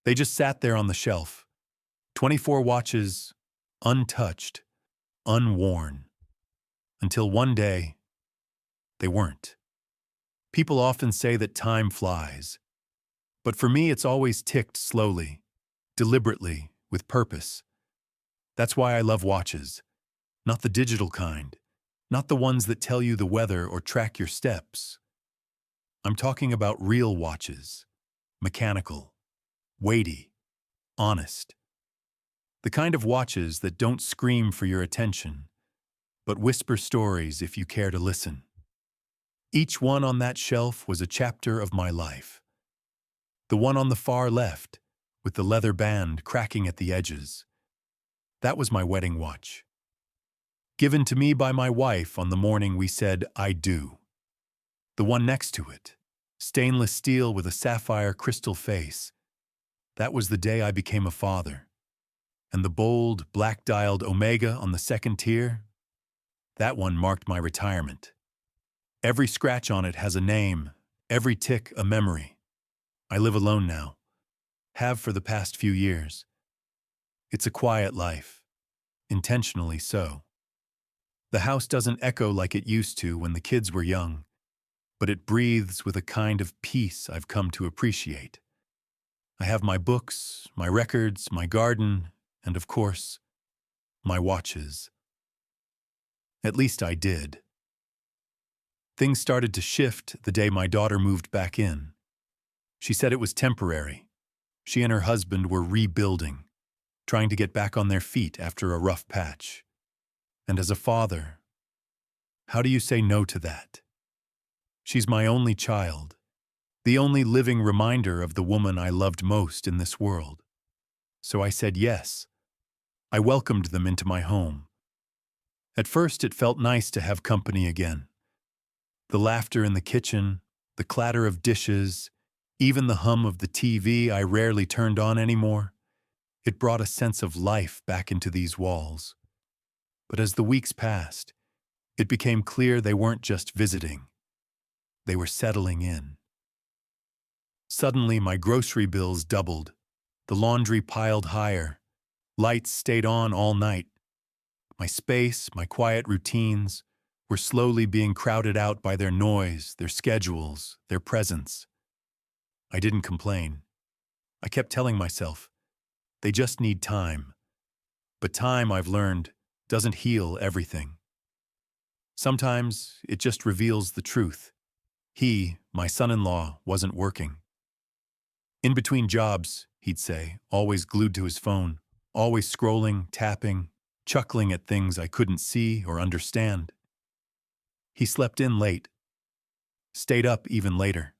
They just sat there on the shelf. 24 watches, untouched, unworn. Until one day, they weren't. People often say that time flies. But for me, it's always ticked slowly, deliberately, with purpose. That's why I love watches. Not the digital kind. Not the ones that tell you the weather or track your steps. I'm talking about real watches. Mechanical. Weighty. Honest. The kind of watches that don't scream for your attention, but whisper stories if you care to listen. Each one on that shelf was a chapter of my life. The one on the far left, with the leather band cracking at the edges. That was my wedding watch. Given to me by my wife on the morning we said, "I do." The one next to it, stainless steel with a sapphire crystal face. That was the day I became a father. And the bold, black-dialed Omega on the second tier? That one marked my retirement. Every scratch on it has a name, every tick a memory. I live alone now. Have for the past few years. It's a quiet life. Intentionally so. The house doesn't echo like it used to when the kids were young, but it breathes with a kind of peace I've come to appreciate. I have my books, my records, my garden, and of course, my watches. At least I did. Things started to shift the day my daughter moved back in. She said it was temporary. She and her husband were rebuilding, trying to get back on their feet after a rough patch. And as a father, how do you say no to that? She's my only child, the only living reminder of the woman I loved most in this world. So I said yes. I welcomed them into my home. At first, it felt nice to have company again. The laughter in the kitchen, the clatter of dishes, even the hum of the TV I rarely turned on anymore. It brought a sense of life back into these walls. But as the weeks passed, it became clear they weren't just visiting. They were settling in. Suddenly, my grocery bills doubled. The laundry piled higher. Lights stayed on all night. My space, my quiet routines, were slowly being crowded out by their noise, their schedules, their presence. I didn't complain. I kept telling myself, they just need time. But time, I've learned, doesn't heal everything. Sometimes it just reveals the truth. He, my son-in-law, wasn't working. In between jobs, he'd say, always glued to his phone, always scrolling, tapping, chuckling at things I couldn't see or understand. He slept in late, stayed up even later,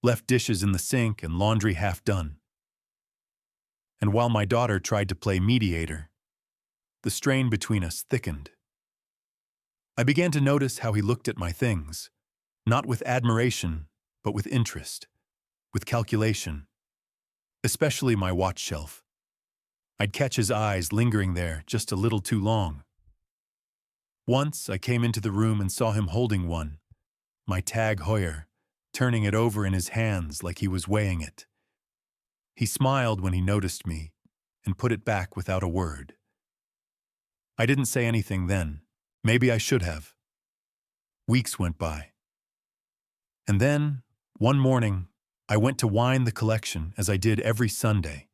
left dishes in the sink and laundry half done. And while my daughter tried to play mediator, the strain between us thickened. I began to notice how he looked at my things, not with admiration, but with interest, with calculation, especially my watch shelf. I'd catch his eyes lingering there just a little too long. Once I came into the room and saw him holding one, my Tag Heuer, turning it over in his hands like he was weighing it. He smiled when he noticed me and put it back without a word. I didn't say anything then. Maybe I should have. Weeks went by. And then, one morning, I went to wind the collection as I did every Sunday,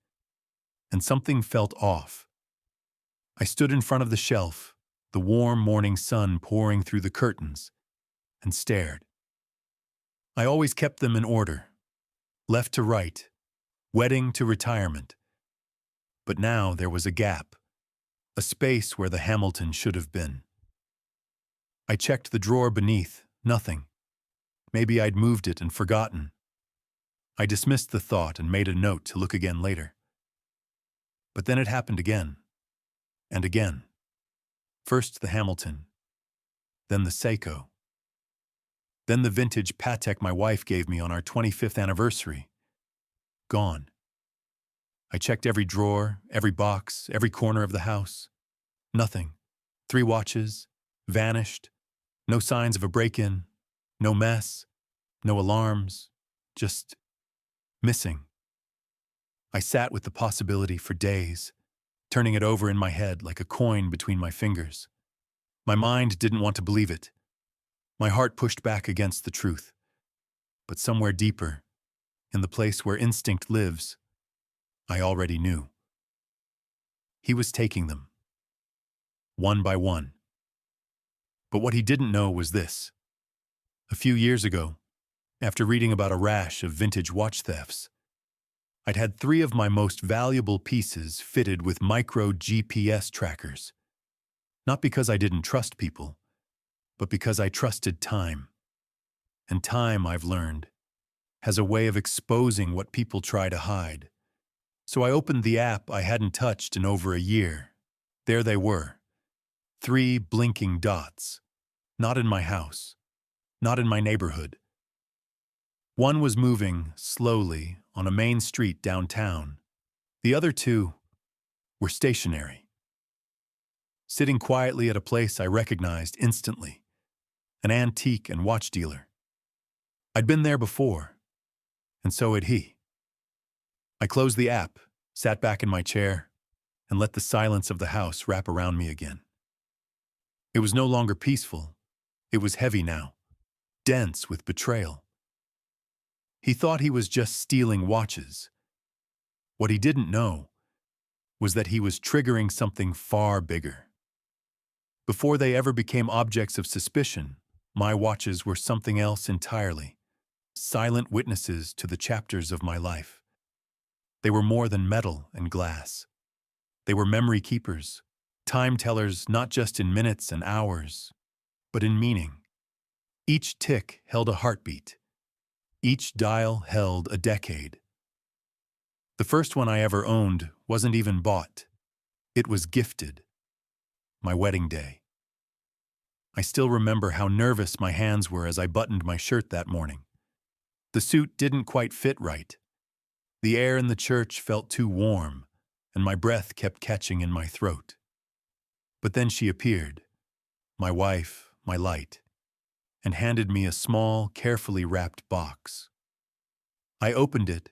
and something felt off. I stood in front of the shelf, the warm morning sun pouring through the curtains, and stared. I always kept them in order, left to right, wedding to retirement. But now there was a gap, a space where the Hamilton should have been. I checked the drawer beneath, nothing. Maybe I'd moved it and forgotten. I dismissed the thought and made a note to look again later. But then it happened again, and again. First the Hamilton, then the Seiko, then the vintage Patek my wife gave me on our 25th anniversary. Gone. I checked every drawer, every box, every corner of the house. Nothing. 3 watches, vanished. No signs of a break-in, no mess, no alarms, just missing. I sat with the possibility for days, turning it over in my head like a coin between my fingers. My mind didn't want to believe it. My heart pushed back against the truth. But somewhere deeper, in the place where instinct lives, I already knew. He was taking them, one by one. But what he didn't know was this. A few years ago, after reading about a rash of vintage watch thefts, I'd had 3 of my most valuable pieces fitted with micro GPS trackers. Not because I didn't trust people, but because I trusted time. And time, I've learned, has a way of exposing what people try to hide. So I opened the app I hadn't touched in over a year. There they were. 3 blinking dots. Not in my house. Not in my neighborhood. One was moving, slowly, on a main street downtown. The other 2 were stationary. Sitting quietly at a place I recognized instantly. An antique and watch dealer. I'd been there before, and so had he. I closed the app, sat back in my chair, and let the silence of the house wrap around me again. It was no longer peaceful. It was heavy now, dense with betrayal. He thought he was just stealing watches. What he didn't know was that he was triggering something far bigger. Before they ever became objects of suspicion, my watches were something else entirely. Silent witnesses to the chapters of my life. They were more than metal and glass. They were memory keepers, time tellers not just in minutes and hours, but in meaning. Each tick held a heartbeat. Each dial held a decade. The first one I ever owned wasn't even bought. It was gifted. My wedding day. I still remember how nervous my hands were as I buttoned my shirt that morning. The suit didn't quite fit right. The air in the church felt too warm, and my breath kept catching in my throat. But then she appeared, my wife, my light, and handed me a small, carefully wrapped box. I opened it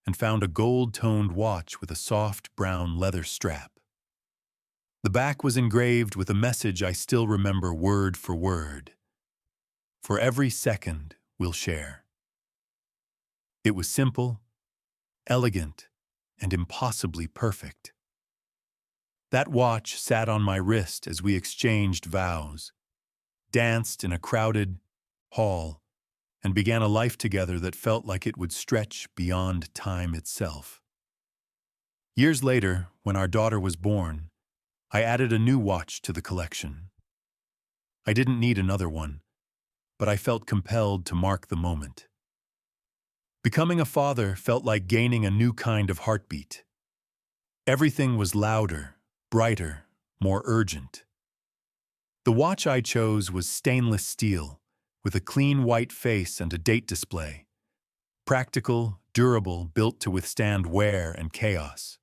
and found a gold-toned watch with a soft brown leather strap. The back was engraved with a message I still remember word for word. For every second we'll share. It was simple, elegant, and impossibly perfect. That watch sat on my wrist as we exchanged vows, danced in a crowded hall, and began a life together that felt like it would stretch beyond time itself. Years later, when our daughter was born, I added a new watch to the collection. I didn't need another one, but I felt compelled to mark the moment. Becoming a father felt like gaining a new kind of heartbeat. Everything was louder, brighter, more urgent. The watch I chose was stainless steel, with a clean white face and a date display. Practical, durable, built to withstand wear and chaos.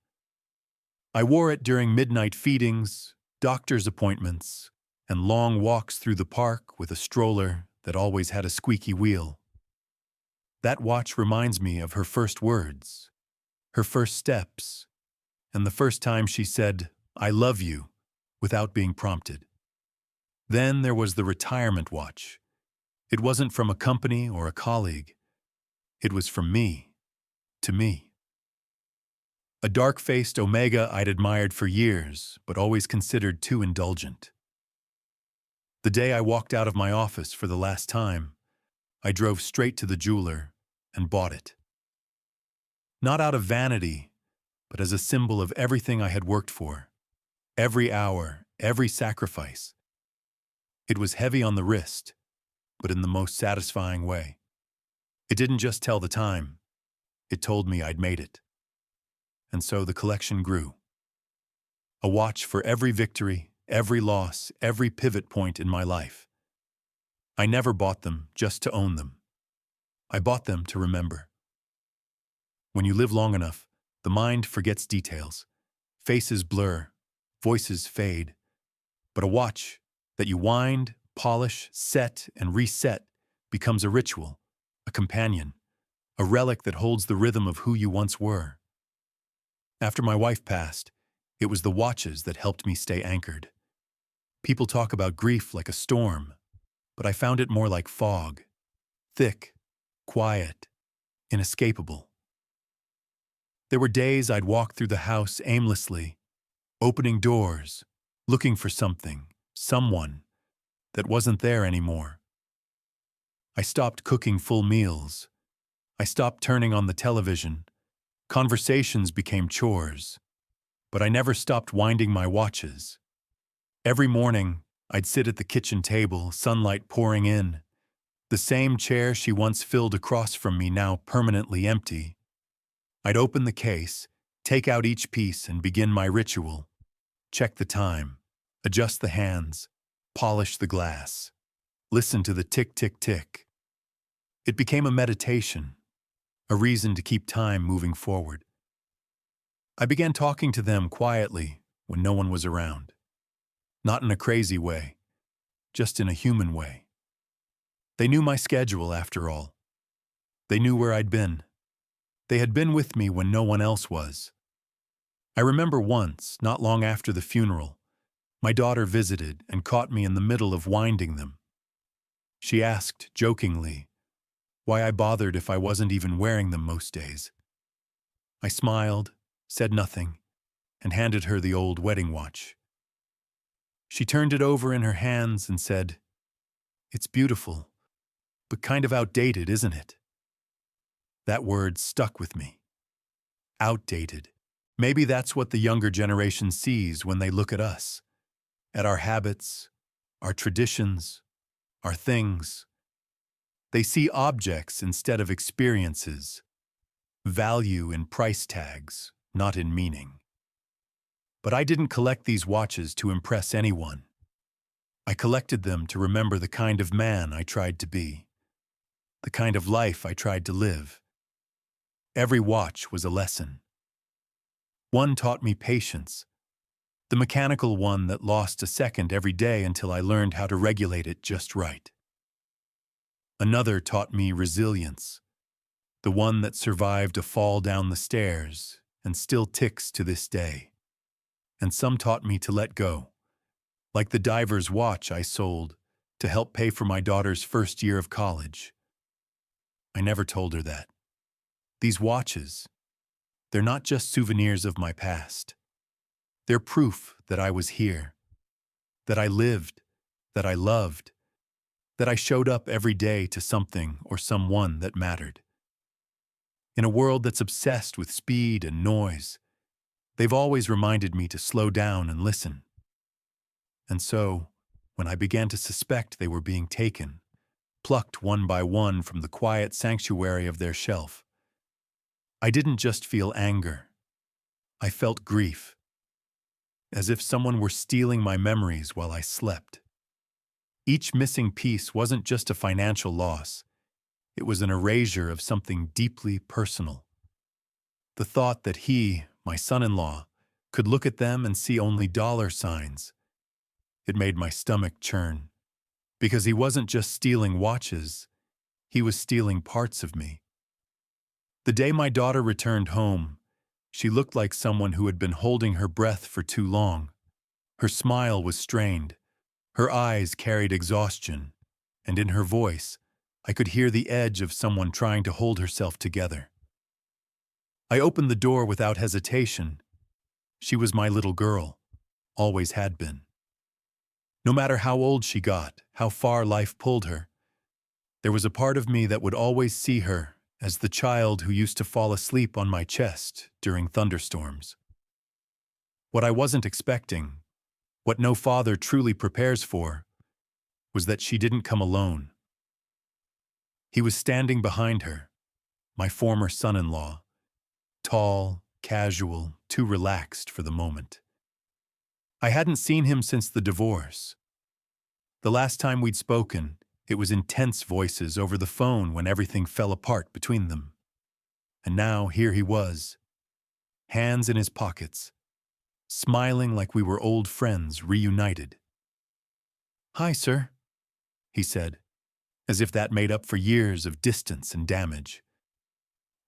I wore it during midnight feedings, doctor's appointments, and long walks through the park with a stroller that always had a squeaky wheel. That watch reminds me of her first words, her first steps, and the first time she said, "I love you," without being prompted. Then there was the retirement watch. It wasn't from a company or a colleague. It was from me, to me. A dark-faced Omega I'd admired for years, but always considered too indulgent. The day I walked out of my office for the last time, I drove straight to the jeweler and bought it. Not out of vanity, but as a symbol of everything I had worked for. Every hour, every sacrifice. It was heavy on the wrist, but in the most satisfying way. It didn't just tell the time, it told me I'd made it. And so the collection grew. A watch for every victory, every loss, every pivot point in my life. I never bought them just to own them. I bought them to remember. When you live long enough, the mind forgets details. Faces blur, voices fade. But a watch that you wind, polish, set, and reset becomes a ritual, a companion, a relic that holds the rhythm of who you once were. After my wife passed, it was the watches that helped me stay anchored. People talk about grief like a storm, but I found it more like fog. Thick, quiet, inescapable. There were days I'd walk through the house aimlessly, opening doors, looking for something, someone, that wasn't there anymore. I stopped cooking full meals. I stopped turning on the television. Conversations became chores. But I never stopped winding my watches. Every morning, I'd sit at the kitchen table, sunlight pouring in. The same chair she once filled across from me, now permanently empty. I'd open the case, take out each piece, and begin my ritual. Check the time, adjust the hands, polish the glass, listen to the tick, tick, tick. It became a meditation, a reason to keep time moving forward. I began talking to them quietly when no one was around. Not in a crazy way, just in a human way. They knew my schedule, after all. They knew where I'd been. They had been with me when no one else was. I remember once, not long after the funeral, my daughter visited and caught me in the middle of winding them. She asked, jokingly, why I bothered if I wasn't even wearing them most days. I smiled, said nothing, and handed her the old wedding watch. She turned it over in her hands and said, "It's beautiful, but kind of outdated, isn't it?" That word stuck with me. Outdated. Maybe that's what the younger generation sees when they look at us, at our habits, our traditions, our things. They see objects instead of experiences, value in price tags, not in meaning. But I didn't collect these watches to impress anyone. I collected them to remember the kind of man I tried to be, the kind of life I tried to live. Every watch was a lesson. One taught me patience, the mechanical one that lost a second every day until I learned how to regulate it just right. Another taught me resilience, the one that survived a fall down the stairs and still ticks to this day. And some taught me to let go, like the diver's watch I sold to help pay for my daughter's first year of college. I never told her that. These watches, they're not just souvenirs of my past. They're proof that I was here, that I lived, that I loved, that I showed up every day to something or someone that mattered. In a world that's obsessed with speed and noise, they've always reminded me to slow down and listen. And so, when I began to suspect they were being taken, plucked one by one from the quiet sanctuary of their shelf, I didn't just feel anger. I felt grief, as if someone were stealing my memories while I slept. Each missing piece wasn't just a financial loss. It was an erasure of something deeply personal. The thought that he, my son-in-law, could look at them and see only dollar signs. It made my stomach churn, because he wasn't just stealing watches, he was stealing parts of me. The day my daughter returned home, she looked like someone who had been holding her breath for too long. Her smile was strained, her eyes carried exhaustion, and in her voice, I could hear the edge of someone trying to hold herself together. I opened the door without hesitation. She was my little girl, always had been. No matter how old she got, how far life pulled her, there was a part of me that would always see her as the child who used to fall asleep on my chest during thunderstorms. What I wasn't expecting, what no father truly prepares for, was that she didn't come alone. He was standing behind her, my former son-in-law, tall, casual, too relaxed for the moment. I hadn't seen him since the divorce. The last time we'd spoken, it was intense voices over the phone when everything fell apart between them. And now here he was, hands in his pockets, smiling like we were old friends reunited. "Hi, sir," he said, as if that made up for years of distance and damage.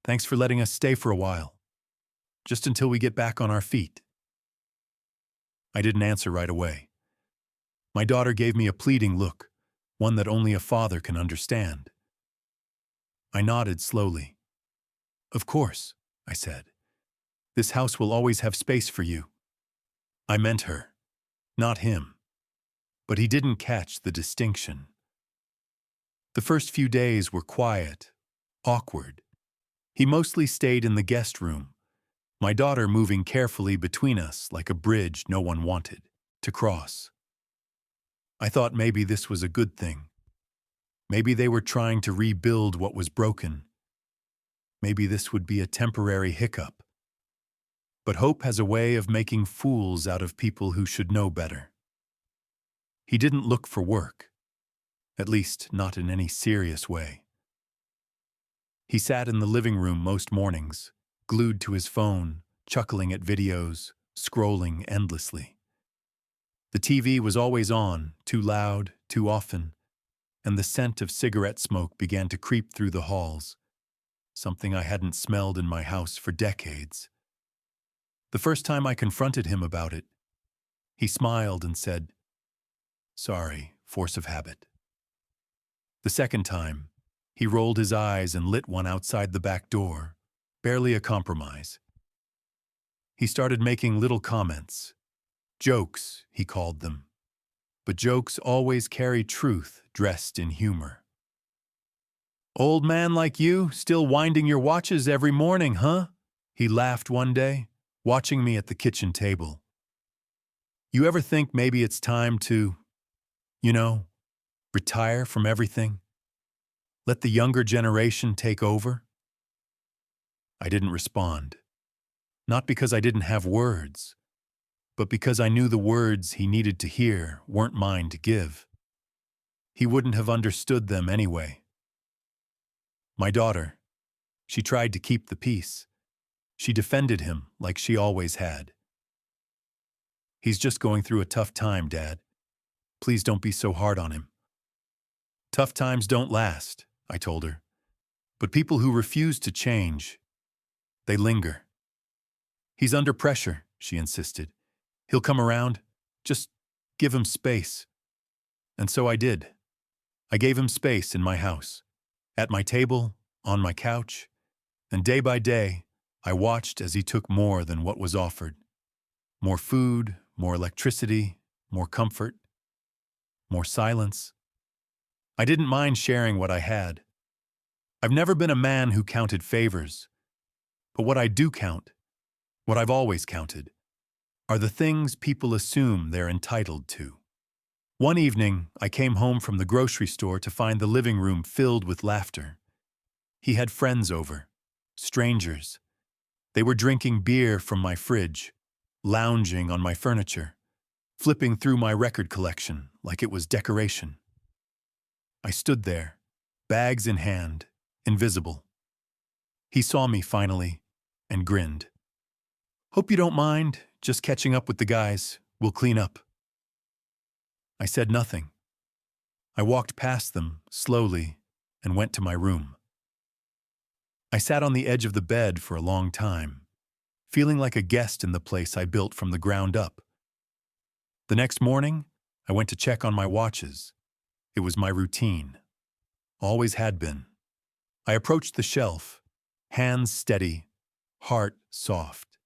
"Thanks for letting us stay for a while." just until we get back on our feet." I didn't answer right away. My daughter gave me a pleading look, one that only a father can understand. I nodded slowly. "Of course," I said. "This house will always have space for you." I meant her, not him. But he didn't catch the distinction. The first few days were quiet, awkward. He mostly stayed in the guest room, my daughter moving carefully between us like a bridge no one wanted to cross. I thought maybe this was a good thing. Maybe they were trying to rebuild what was broken. Maybe this would be a temporary hiccup. But hope has a way of making fools out of people who should know better. He didn't look for work, at least not in any serious way. He sat in the living room most mornings, glued to his phone, chuckling at videos, scrolling endlessly. The TV was always on, too loud, too often, and the scent of cigarette smoke began to creep through the halls, something I hadn't smelled in my house for decades. The first time I confronted him about it, he smiled and said, "Sorry, force of habit." The second time, he rolled his eyes and lit one outside the back door, barely a compromise. He started making little comments. Jokes, he called them. But jokes always carry truth dressed in humor. "Old man like you, still winding your watches every morning, huh?" He laughed one day, watching me at the kitchen table. "You ever think maybe it's time to, retire from everything? Let the younger generation take over?" I didn't respond. Not because I didn't have words, but because I knew the words he needed to hear weren't mine to give. He wouldn't have understood them anyway. My daughter, she tried to keep the peace. She defended him like she always had. "He's just going through a tough time, Dad. Please don't be so hard on him." "Tough times don't last," I told her. "But people who refuse to change, they linger." "He's under pressure," she insisted. "He'll come around. Just give him space." And so I did. I gave him space in my house, at my table, on my couch, and day by day, I watched as he took more than what was offered. More food, more electricity, more comfort, more silence. I didn't mind sharing what I had. I've never been a man who counted favors, but what I do count, what I've always counted, are the things people assume they're entitled to. One evening, I came home from the grocery store to find the living room filled with laughter. He had friends over, strangers. They were drinking beer from my fridge, lounging on my furniture, flipping through my record collection like it was decoration. I stood there, bags in hand, invisible. He saw me finally and grinned. "Hope you don't mind, just catching up with the guys. We'll clean up." I said nothing. I walked past them, slowly, and went to my room. I sat on the edge of the bed for a long time, feeling like a guest in the place I built from the ground up. The next morning, I went to check on my watches. It was my routine. Always had been. I approached the shelf, hands steady, heart soft.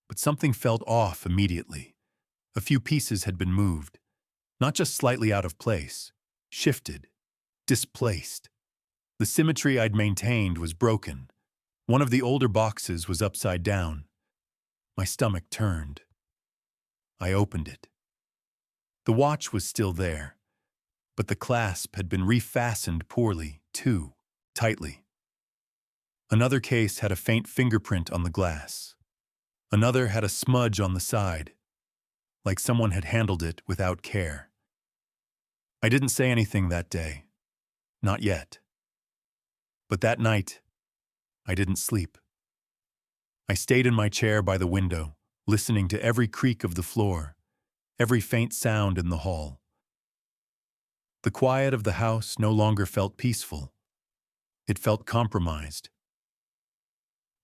But something felt off immediately. A few pieces had been moved. Not just slightly out of place, shifted, displaced. The symmetry I'd maintained was broken. One of the older boxes was upside down. My stomach turned. I opened it. The watch was still there, but the clasp had been refastened poorly, too tightly. Another case had a faint fingerprint on the glass. Another had a smudge on the side, like someone had handled it without care. I didn't say anything that day. Not yet. But that night, I didn't sleep. I stayed in my chair by the window, listening to every creak of the floor, every faint sound in the hall. The quiet of the house no longer felt peaceful. It felt compromised.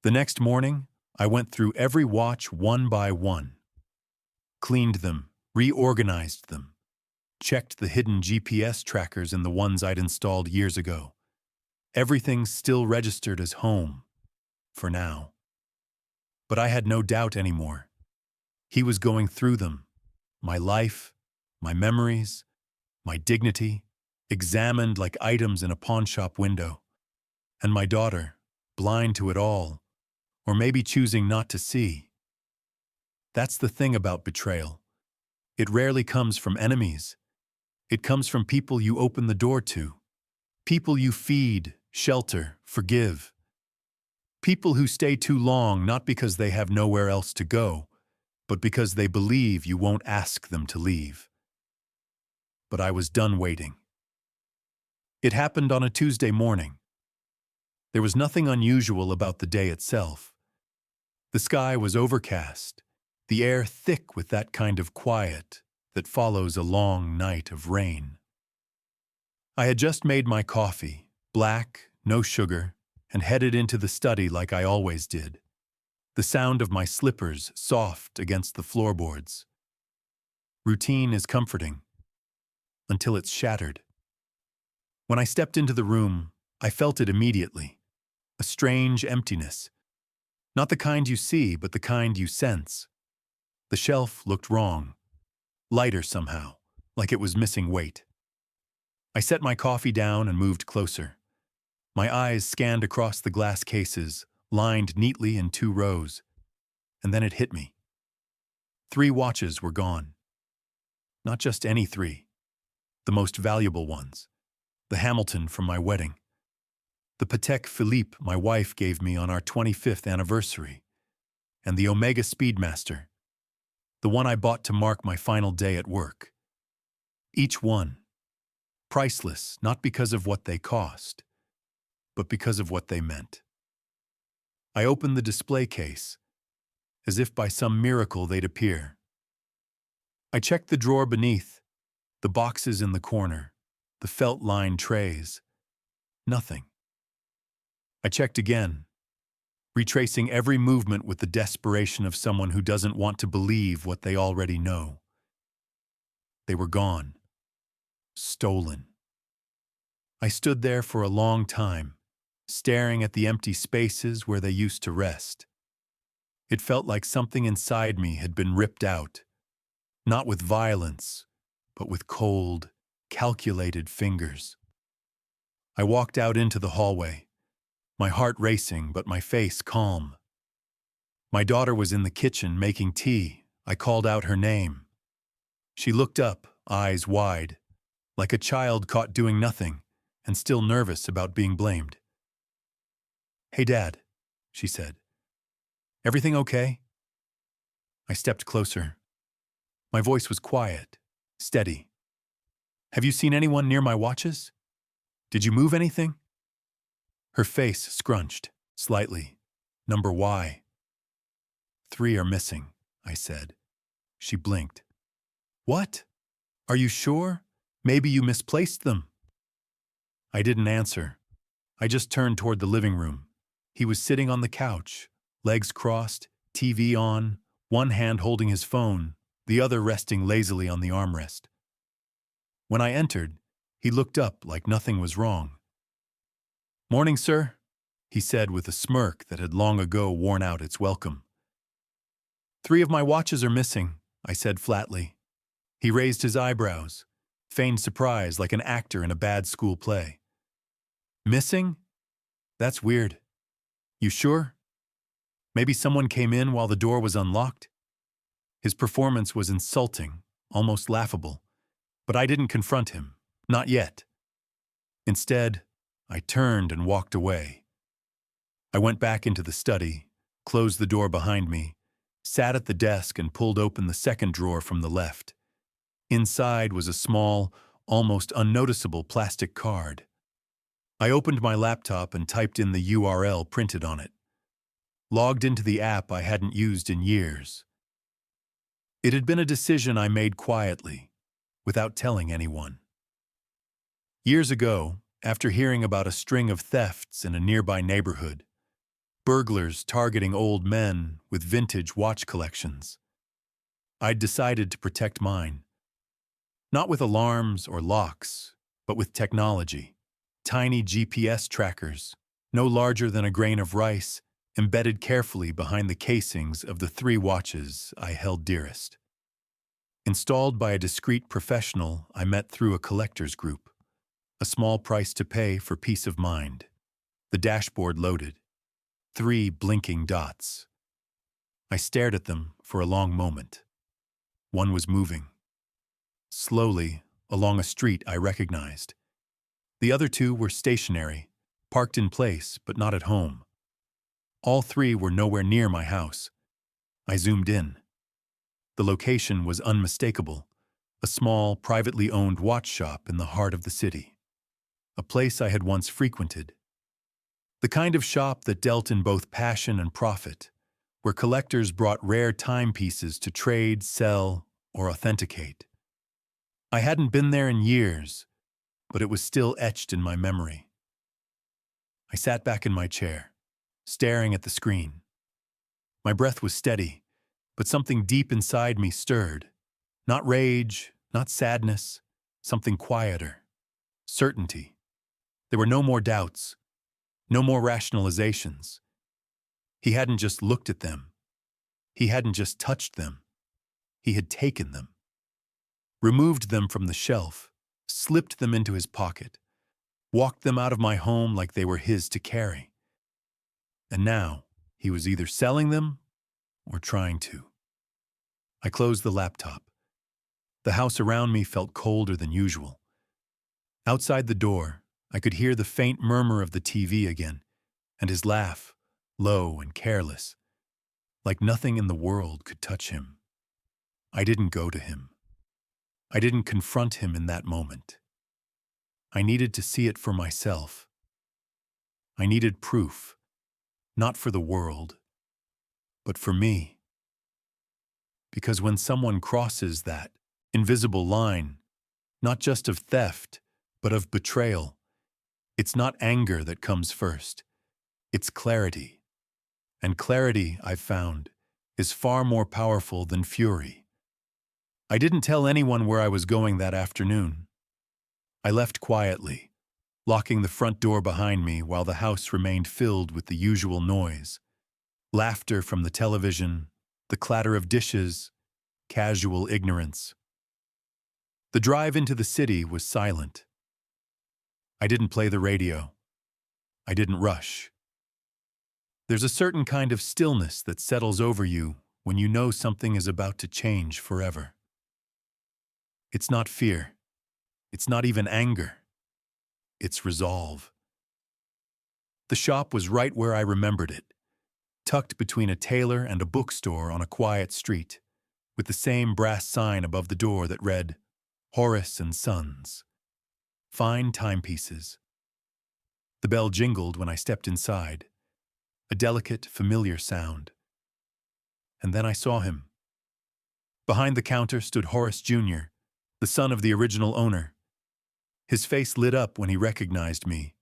The next morning, I went through every watch one by one, cleaned them, reorganized them, checked the hidden GPS trackers in the ones I'd installed years ago. Everything still registered as home, for now. But I had no doubt anymore. He was going through them, my life, my memories, my dignity, examined like items in a pawnshop window. And my daughter, blind to it all, or maybe choosing not to see. That's the thing about betrayal. It rarely comes from enemies. It comes from people you open the door to. People you feed, shelter, forgive. People who stay too long not because they have nowhere else to go, but because they believe you won't ask them to leave. But I was done waiting. It happened on a Tuesday morning. There was nothing unusual about the day itself. The sky was overcast, the air thick with that kind of quiet that follows a long night of rain. I had just made my coffee, black, no sugar, and headed into the study like I always did. The sound of my slippers soft against the floorboards. Routine is comforting, until it's shattered. When I stepped into the room, I felt it immediately. A strange emptiness. Not the kind you see, but the kind you sense. The shelf looked wrong. Lighter somehow, like it was missing weight. I set my coffee down and moved closer. My eyes scanned across the glass cases, lined neatly in 2 rows. And then it hit me. 3 watches were gone. Not just any 3. The most valuable ones. The Hamilton from my wedding. The Poetic Philippe my wife gave me on our 25th anniversary. And the Omega Speedmaster. The one I bought to mark my final day at work. Each one. Priceless, not because of what they cost, but because of what they meant. I opened the display case, as if by some miracle they'd appear. I checked the drawer beneath, the boxes in the corner, the felt-lined trays. Nothing. I checked again, retracing every movement with the desperation of someone who doesn't want to believe what they already know. They were gone. Stolen. I stood there for a long time, staring at the empty spaces where they used to rest. It felt like something inside me had been ripped out, not with violence, but with cold, calculated fingers. I walked out into the hallway, my heart racing but my face calm. My daughter was in the kitchen making tea. I called out her name. She looked up, eyes wide, like a child caught doing nothing and still nervous about being blamed. "Hey, Dad," she said. "Everything okay?" I stepped closer. My voice was quiet, steady. "Have you seen anyone near my watches? Did you move anything?" Her face scrunched, slightly. "Number Y." "3 are missing," I said. She blinked. "What? Are you sure? Maybe you misplaced them." I didn't answer. I just turned toward the living room. He was sitting on the couch, legs crossed, TV on, one hand holding his phone, the other resting lazily on the armrest. When I entered, he looked up like nothing was wrong. "Morning, sir," he said with a smirk that had long ago worn out its welcome. "3 of my watches are missing," I said flatly. He raised his eyebrows, feigned surprise like an actor in a bad school play. "Missing? That's weird. You sure? Maybe someone came in while the door was unlocked?" His performance was insulting, almost laughable, but I didn't confront him, not yet. Instead, I turned and walked away. I went back into the study, closed the door behind me, sat at the desk and pulled open the second drawer from the left. Inside was a small, almost unnoticeable plastic card. I opened my laptop and typed in the URL printed on it. Logged into the app I hadn't used in years. It had been a decision I made quietly, without telling anyone. Years ago, after hearing about a string of thefts in a nearby neighborhood, burglars targeting old men with vintage watch collections. I'd decided to protect mine, not with alarms or locks, but with technology. Tiny GPS trackers, no larger than a grain of rice, embedded carefully behind the casings of the 3 watches I held dearest. Installed by a discreet professional I met through a collector's group. A small price to pay for peace of mind. The dashboard loaded. 3 blinking dots. I stared at them for a long moment. One was moving. Slowly, along a street I recognized. The other 2 were stationary, parked in place but not at home. All 3 were nowhere near my house. I zoomed in. The location was unmistakable, a small, privately owned watch shop in the heart of the city. A place I had once frequented. The kind of shop that dealt in both passion and profit, where collectors brought rare timepieces to trade, sell, or authenticate. I hadn't been there in years, but it was still etched in my memory. I sat back in my chair, staring at the screen. My breath was steady, but something deep inside me stirred. Not rage, not sadness, something quieter. Certainty. There were no more doubts, no more rationalizations. He hadn't just looked at them. He hadn't just touched them. He had taken them. Removed them from the shelf, slipped them into his pocket, walked them out of my home like they were his to carry. And now, he was either selling them or trying to. I closed the laptop. The house around me felt colder than usual. Outside the door, I could hear the faint murmur of the TV again, and his laugh, low and careless, like nothing in the world could touch him. I didn't go to him. I didn't confront him in that moment. I needed to see it for myself. I needed proof, not for the world, but for me. Because when someone crosses that invisible line, not just of theft, but of betrayal, it's not anger that comes first. It's clarity. And clarity, I've found, is far more powerful than fury. I didn't tell anyone where I was going that afternoon. I left quietly, locking the front door behind me while the house remained filled with the usual noise. Laughter from the television, the clatter of dishes, casual ignorance. The drive into the city was silent. I didn't play the radio. I didn't rush. There's a certain kind of stillness that settles over you when you know something is about to change forever. It's not fear. It's not even anger. It's resolve. The shop was right where I remembered it, tucked between a tailor and a bookstore on a quiet street, with the same brass sign above the door that read, Horace and Sons. Fine timepieces. The bell jingled when I stepped inside, a delicate, familiar sound. And then I saw him. Behind the counter stood Horace Jr., the son of the original owner. His face lit up when he recognized me,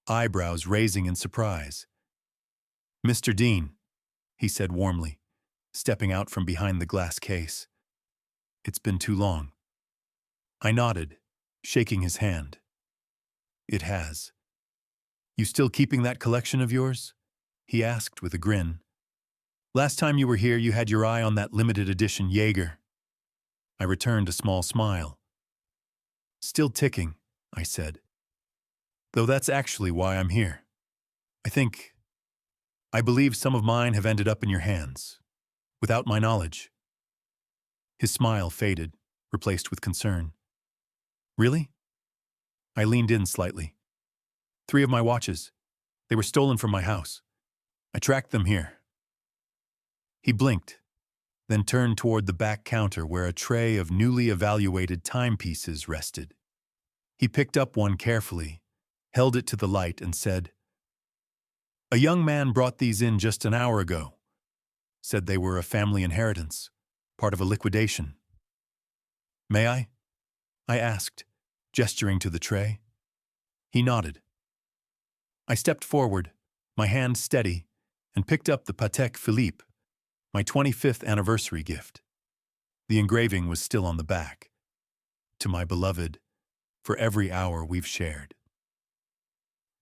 eyebrows raising in surprise. "Mr. Dean," he said warmly, stepping out from behind the glass case. "It's been too long." I nodded, shaking his hand. "It has." "You still keeping that collection of yours?" he asked with a grin. "Last time you were here, you had your eye on that limited edition Jaeger." I returned a small smile. "Still ticking," I said. "Though that's actually why I'm here. I believe some of mine have ended up in your hands, without my knowledge." His smile faded, replaced with concern. "Really?" I leaned in slightly. 3 of my watches. They were stolen from my house. I tracked them here." He blinked, then turned toward the back counter where a tray of newly evaluated timepieces rested. He picked up one carefully, held it to the light, and said, "A young man brought these in just an hour ago. Said they were a family inheritance, part of a liquidation." "May I?" I asked, gesturing to the tray. He nodded. I stepped forward, my hand steady, and picked up the Patek Philippe, my 25th anniversary gift. The engraving was still on the back. To my beloved, for every hour we've shared.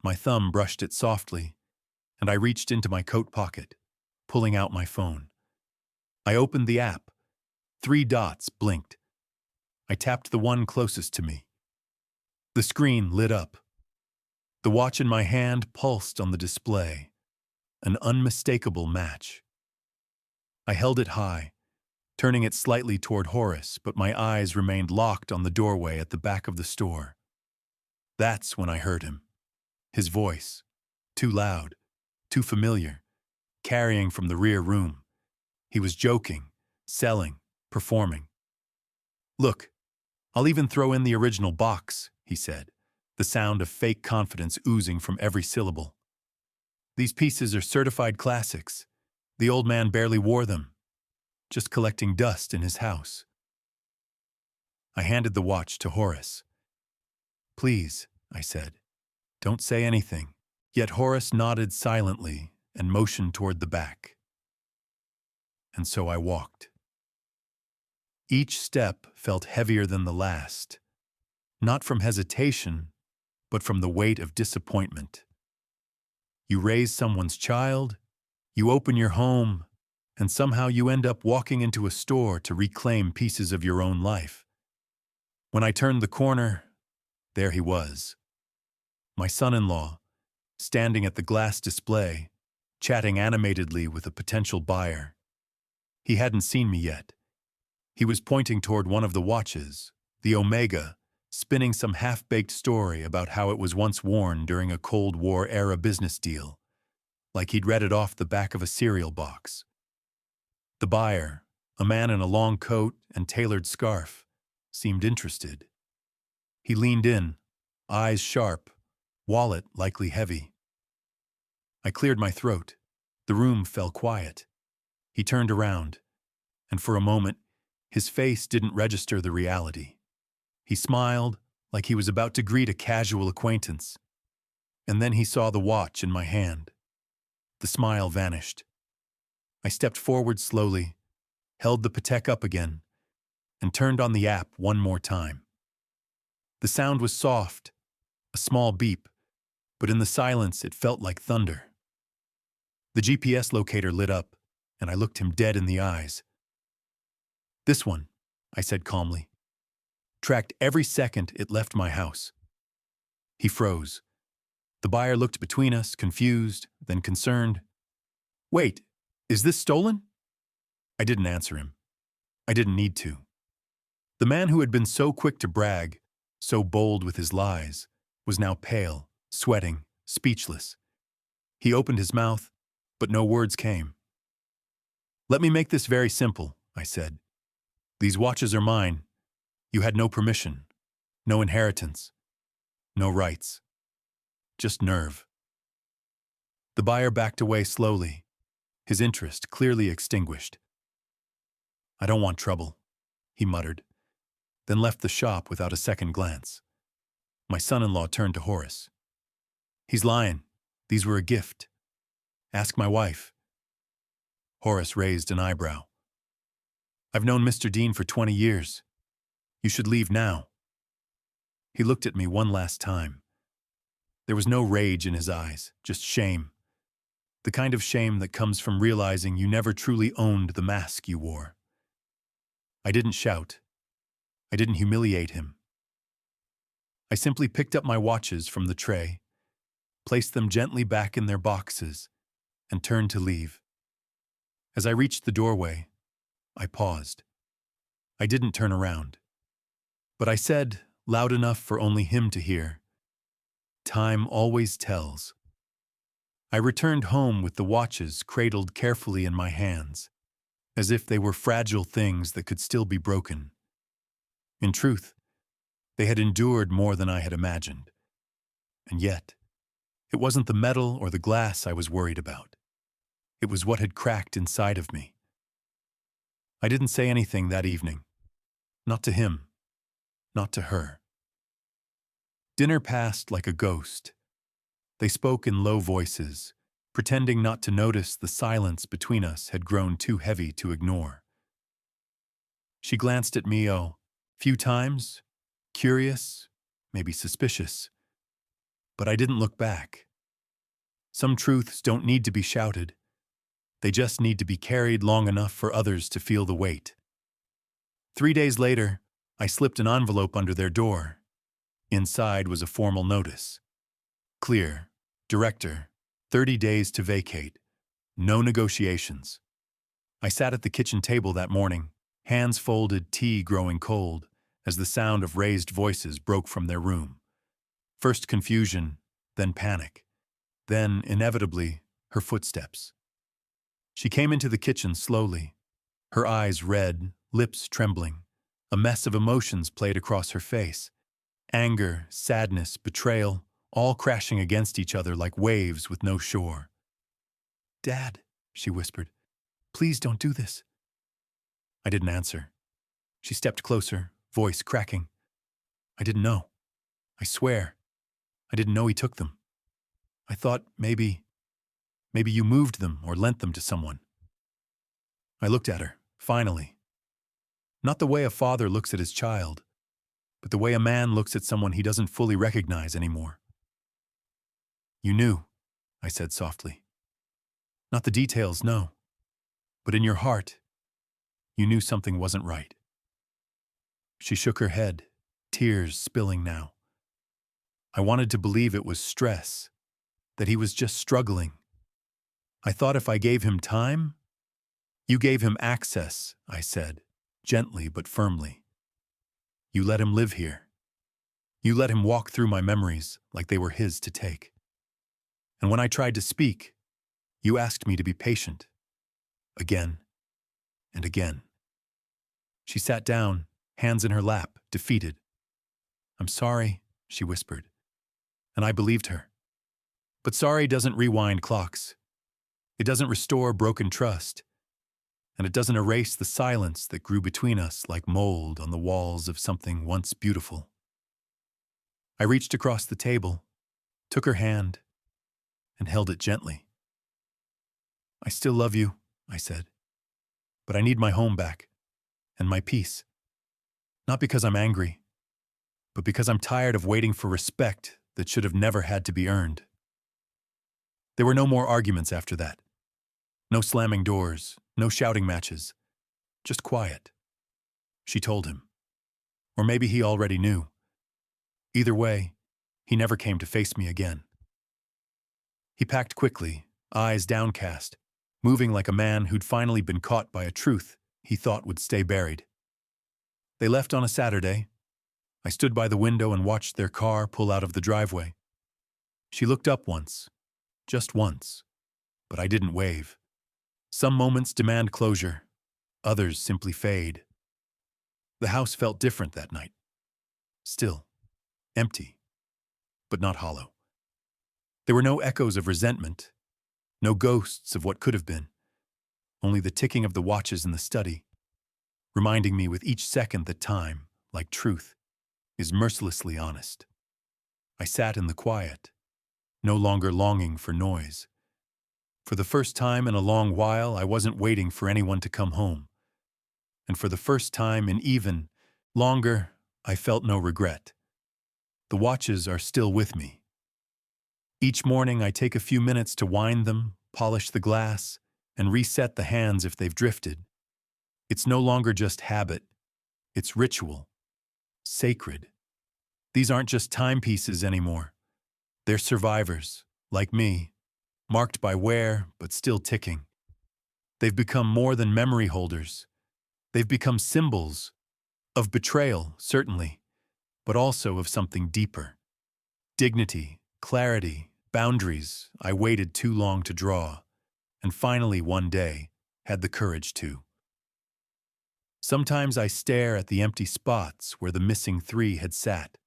My thumb brushed it softly, and I reached into my coat pocket, pulling out my phone. I opened the app. 3 dots blinked. I tapped the one closest to me. The screen lit up. The watch in my hand pulsed on the display, an unmistakable match. I held it high, turning it slightly toward Horace, but my eyes remained locked on the doorway at the back of the store. That's when I heard him. His voice, too loud, too familiar, carrying from the rear room. He was joking, selling, performing. "Look, I'll even throw in the original box," he said, the sound of fake confidence oozing from every syllable. "These pieces are certified classics. The old man barely wore them, just collecting dust in his house." I handed the watch to Horace. "Please," I said, "don't say anything." Yet Horace nodded silently and motioned toward the back. And so I walked. Each step felt heavier than the last, not from hesitation, but from the weight of disappointment. You raise someone's child, you open your home, and somehow you end up walking into a store to reclaim pieces of your own life. When I turned the corner, there he was, my son-in-law, standing at the glass display, chatting animatedly with a potential buyer. He hadn't seen me yet. He was pointing toward one of the watches, the Omega, spinning some half-baked story about how it was once worn during a Cold War-era business deal, like he'd read it off the back of a cereal box. The buyer, a man in a long coat and tailored scarf, seemed interested. He leaned in, eyes sharp, wallet likely heavy. I cleared my throat. The room fell quiet. He turned around, and for a moment, his face didn't register the reality. He smiled like he was about to greet a casual acquaintance. And then he saw the watch in my hand. The smile vanished. I stepped forward slowly, held the Patek up again, and turned on the app one more time. The sound was soft, a small beep, but in the silence it felt like thunder. The GPS locator lit up, and I looked him dead in the eyes. "This one," I said calmly. "Tracked every second it left my house." He froze. The buyer looked between us, confused, then concerned. "Wait, is this stolen?" I didn't answer him. I didn't need to. The man who had been so quick to brag, so bold with his lies, was now pale, sweating, speechless. He opened his mouth, but no words came. "Let me make this very simple," I said. "These watches are mine. You had no permission, no inheritance, no rights. Just nerve." The buyer backed away slowly, his interest clearly extinguished. "I don't want trouble," he muttered, then left the shop without a second glance. My son-in-law turned to Horace. "He's lying. These were a gift. Ask my wife." Horace raised an eyebrow. "I've known Mr. Dean for 20 years. You should leave now." He looked at me one last time. There was no rage in his eyes, just shame. The kind of shame that comes from realizing you never truly owned the mask you wore. I didn't shout. I didn't humiliate him. I simply picked up my watches from the tray, placed them gently back in their boxes, and turned to leave. As I reached the doorway, I paused. I didn't turn around. But I said, loud enough for only him to hear, "Time always tells." I returned home with the watches cradled carefully in my hands, as if they were fragile things that could still be broken. In truth, they had endured more than I had imagined. And yet, it wasn't the metal or the glass I was worried about. It was what had cracked inside of me. I didn't say anything that evening. Not to him. Not to her. Dinner passed like a ghost. They spoke in low voices, pretending not to notice the silence between us had grown too heavy to ignore. She glanced at me a few times, curious, maybe suspicious, but I didn't look back. Some truths don't need to be shouted. They just need to be carried long enough for others to feel the weight. 3 days later, I slipped an envelope under their door. Inside was a formal notice. Clear. Director. 30 days to vacate. No negotiations. I sat at the kitchen table that morning, hands folded, tea growing cold, as the sound of raised voices broke from their room. First confusion, then panic. Then, inevitably, her footsteps. She came into the kitchen slowly, her eyes red, lips trembling. A mess of emotions played across her face. Anger, sadness, betrayal, all crashing against each other like waves with no shore. "Dad," she whispered, "please don't do this." I didn't answer. She stepped closer, voice cracking. "I didn't know. I swear. I didn't know he took them. I thought maybe you moved them or lent them to someone." I looked at her, finally. Not the way a father looks at his child, but the way a man looks at someone he doesn't fully recognize anymore. "You knew," I said softly. "Not the details, no. But in your heart, you knew something wasn't right." She shook her head, tears spilling now. I wanted to believe it was stress, that he was just struggling. I thought if I gave him time. "You gave him access," I said, gently but firmly. "You let him live here. You let him walk through my memories like they were his to take. And when I tried to speak, you asked me to be patient. Again and again." She sat down, hands in her lap, defeated. "I'm sorry," she whispered, and I believed her. But sorry doesn't rewind clocks. It doesn't restore broken trust. And it doesn't erase the silence that grew between us like mold on the walls of something once beautiful. I reached across the table, took her hand, and held it gently. "I still love you," I said, "but I need my home back, and my peace. Not because I'm angry, but because I'm tired of waiting for respect that should have never had to be earned." There were no more arguments after that. No slamming doors, no shouting matches, just quiet. She told him. Or maybe he already knew. Either way, he never came to face me again. He packed quickly, eyes downcast, moving like a man who'd finally been caught by a truth he thought would stay buried. They left on a Saturday. I stood by the window and watched their car pull out of the driveway. She looked up once, just once, but I didn't wave. Some moments demand closure, others simply fade. The house felt different that night. Still, empty, but not hollow. There were no echoes of resentment, no ghosts of what could have been, only the ticking of the watches in the study, reminding me with each second that time, like truth, is mercilessly honest. I sat in the quiet, no longer longing for noise. For the first time in a long while, I wasn't waiting for anyone to come home. And for the first time in even longer, I felt no regret. The watches are still with me. Each morning, I take a few minutes to wind them, polish the glass, and reset the hands if they've drifted. It's no longer just habit. It's ritual. Sacred. These aren't just timepieces anymore. They're survivors, like me, marked by wear, but still ticking. They've become more than memory holders. They've become symbols of betrayal, certainly, but also of something deeper. Dignity, clarity, boundaries I waited too long to draw, and finally one day had the courage to. Sometimes I stare at the empty spots where the missing 3 had sat.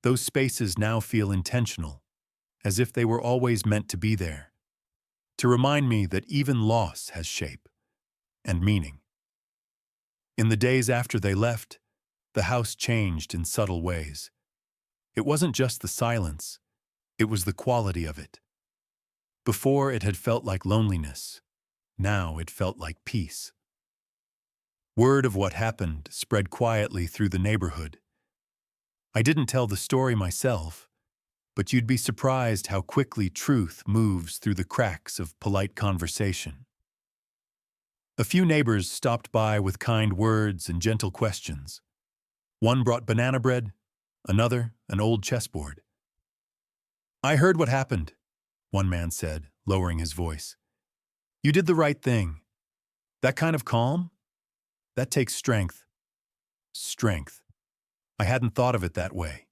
Those spaces now feel intentional, as if they were always meant to be there, to remind me that even loss has shape and meaning. In the days after they left, the house changed in subtle ways. It wasn't just the silence, it was the quality of it. Before it had felt like loneliness. Now it felt like peace. Word of what happened spread quietly through the neighborhood. I didn't tell the story myself, but you'd be surprised how quickly truth moves through the cracks of polite conversation. A few neighbors stopped by with kind words and gentle questions. One brought banana bread, another an old chessboard. "I heard what happened," one man said, lowering his voice. "You did the right thing. That kind of calm? That takes strength." Strength. I hadn't thought of it that way,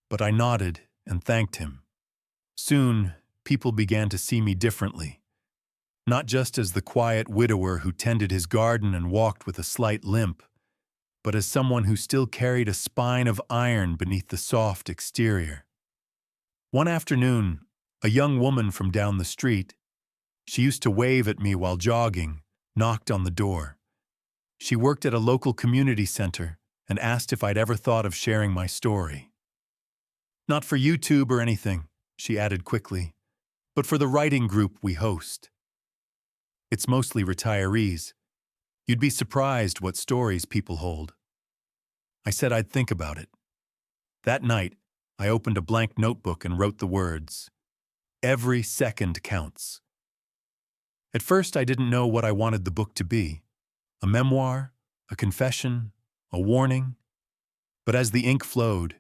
but I nodded and thanked him. Soon, people began to see me differently, not just as the quiet widower who tended his garden and walked with a slight limp, but as someone who still carried a spine of iron beneath the soft exterior. One afternoon, a young woman from down the street, she used to wave at me while jogging, knocked on the door. She worked at a local community center and asked if I'd ever thought of sharing my story. "Not for YouTube or anything," she added quickly, "but for the writing group we host. It's mostly retirees. You'd be surprised what stories people hold." I said I'd think about it. That night, I opened a blank notebook and wrote the words, "Every second counts." At first, I didn't know what I wanted the book to be. A memoir, a confession, a warning. But as the ink flowed,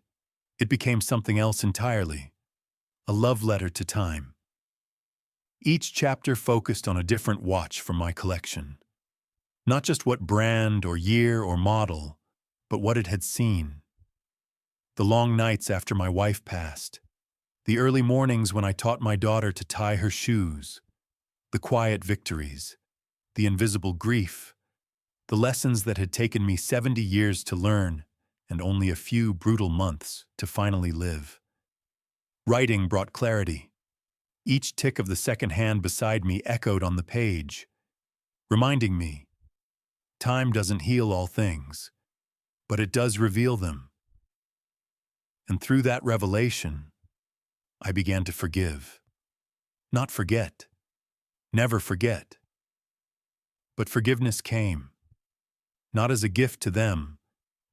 it became something else entirely. A love letter to time. Each chapter focused on a different watch from my collection. Not just what brand or year or model, but what it had seen. The long nights after my wife passed. The early mornings when I taught my daughter to tie her shoes. The quiet victories. The invisible grief. The lessons that had taken me 70 years to learn and only a few brutal months to finally live. Writing brought clarity. Each tick of the second hand beside me echoed on the page, reminding me, time doesn't heal all things, but it does reveal them. And through that revelation, I began to forgive. Not forget. Never forget. But forgiveness came, not as a gift to them,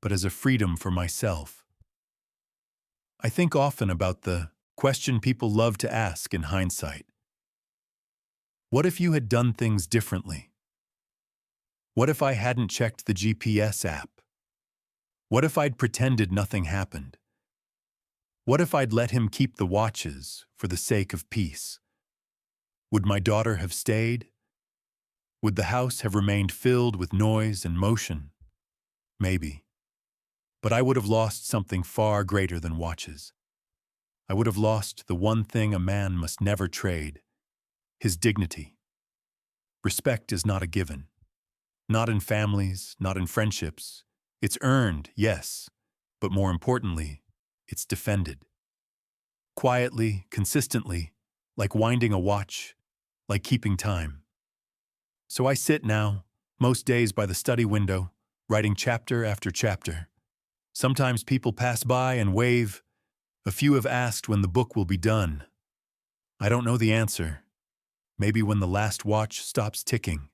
but as a freedom for myself. I think often about the question people love to ask in hindsight. What if you had done things differently? What if I hadn't checked the GPS app? What if I'd pretended nothing happened? What if I'd let him keep the watches for the sake of peace? Would my daughter have stayed? Would the house have remained filled with noise and motion? Maybe. But I would have lost something far greater than watches. I would have lost the one thing a man must never trade, his dignity. Respect is not a given. Not in families, not in friendships. It's earned, yes, but more importantly, it's defended. Quietly, consistently, like winding a watch, like keeping time. So I sit now, most days by the study window, writing chapter after chapter. Sometimes people pass by and wave. A few have asked when the book will be done. I don't know the answer. Maybe when the last watch stops ticking.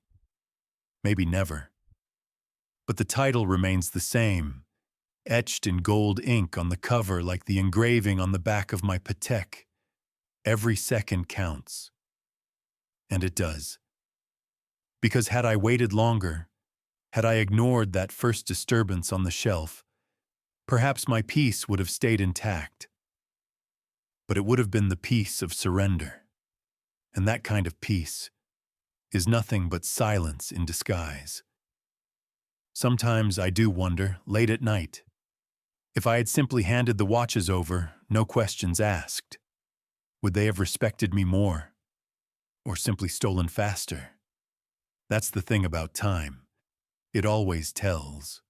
Maybe never. But the title remains the same, etched in gold ink on the cover like the engraving on the back of my Poetic. Every second counts. And it does. Because had I waited longer, had I ignored that first disturbance on the shelf, perhaps my peace would have stayed intact. But it would have been the peace of surrender. And that kind of peace is nothing but silence in disguise. Sometimes I do wonder, late at night, if I had simply handed the watches over, no questions asked, would they have respected me more? Or simply stolen faster? That's the thing about time. It always tells.